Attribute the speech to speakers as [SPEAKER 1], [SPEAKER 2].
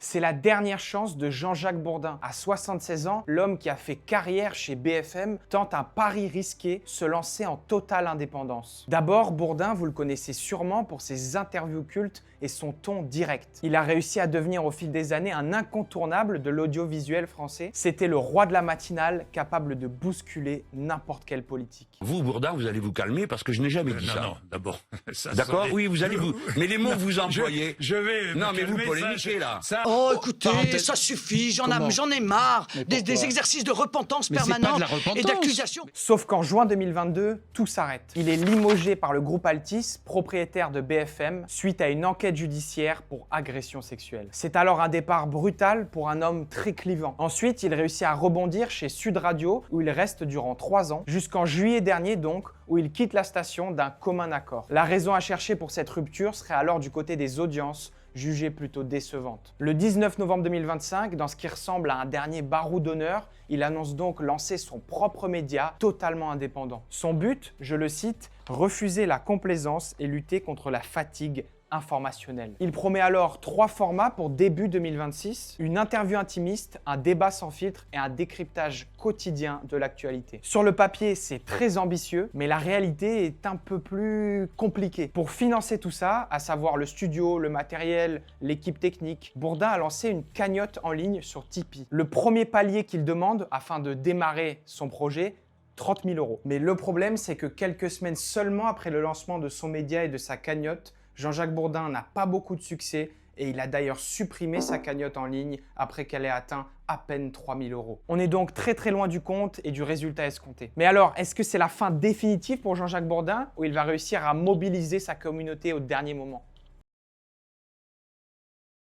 [SPEAKER 1] C'est la dernière chance de Jean-Jacques Bourdin. À 76 ans, l'homme qui a fait carrière chez BFM tente un pari risqué, se lancer en totale indépendance. D'abord, Bourdin, vous le connaissez sûrement pour ses interviews cultes et son ton direct. Il a réussi à devenir au fil des années un incontournable de l'audiovisuel français. C'était le roi de la matinale, capable de bousculer n'importe quelle politique.
[SPEAKER 2] Vous, Bourdin, vous allez vous calmer parce que je n'ai jamais dit ça.
[SPEAKER 3] Non, d'abord.
[SPEAKER 2] D'accord? Oui, vous allez vous... Mais les mots que vous employez...
[SPEAKER 3] Je vais...
[SPEAKER 2] Non, mais vous polémiquez, là.
[SPEAKER 4] Oh, écoutez, ça suffit, j'en ai marre. Des exercices de repentance permanents et d'accusations.
[SPEAKER 1] Sauf qu'en juin 2022, tout s'arrête. Il est limogé par le groupe Altis, propriétaire de BFM, suite à une enquête judiciaire pour agression sexuelle. C'est alors un départ brutal pour un homme très clivant. Ensuite, il réussit à rebondir chez Sud Radio, où il reste durant 3 ans, jusqu'en juillet dernier donc, où il quitte la station d'un commun accord. La raison à chercher pour cette rupture serait alors du côté des audiences, jugée plutôt décevante. Le 19 novembre 2025, dans ce qui ressemble à un dernier barreau d'honneur, il annonce donc lancer son propre média totalement indépendant. Son but, je le cite, refuser la complaisance et lutter contre la fatigue informationnelle. Il promet alors 3 formats pour début 2026, une interview intimiste, un débat sans filtre et un décryptage quotidien de l'actualité. Sur le papier, c'est très ambitieux, mais la réalité est un peu plus compliquée. Pour financer tout ça, à savoir le studio, le matériel, l'équipe technique, Bourdin a lancé une cagnotte en ligne sur Tipeee. Le premier palier qu'il demande afin de démarrer son projet, 30 000 €. Mais le problème, c'est que quelques semaines seulement après le lancement de son média et de sa cagnotte, Jean-Jacques Bourdin n'a pas beaucoup de succès et il a d'ailleurs supprimé sa cagnotte en ligne après qu'elle ait atteint à peine 3 000 €. On est donc très loin du compte et du résultat escompté. Mais alors, est-ce que c'est la fin définitive pour Jean-Jacques Bourdin ou il va réussir à mobiliser sa communauté au dernier moment?